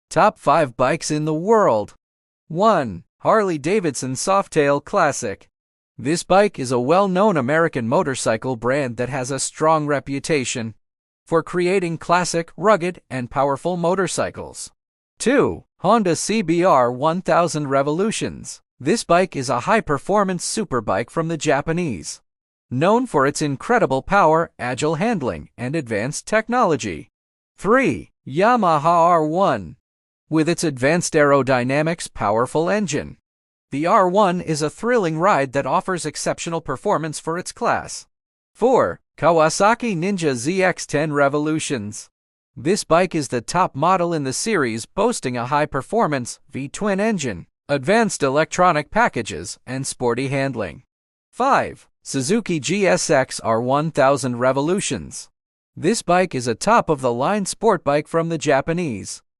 Top 5 bikes in the world. 1. Harley-Davidson Softail Classic. This bike is a well-known American motorcycle brand that has a strong reputation for creating classic, rugged, and powerful motorcycles. 2. Honda CBR 1000 Revolutions. This bike is a high-performance superbike from the Japanese, known for its incredible power, agile handling, and advanced technology. 3. Yamaha R1. With its advanced aerodynamics, powerful engine, the R1 is a thrilling ride that offers exceptional performance for its class. 4. Kawasaki Ninja ZX-10 Revolutions. This bike is the top model in the series, boasting a high-performance V-twin engine, advanced electronic packages, and sporty handling. 5. Suzuki GSX R1000 Revolutions. This bike is a top-of-the-line sport bike from the Japanese,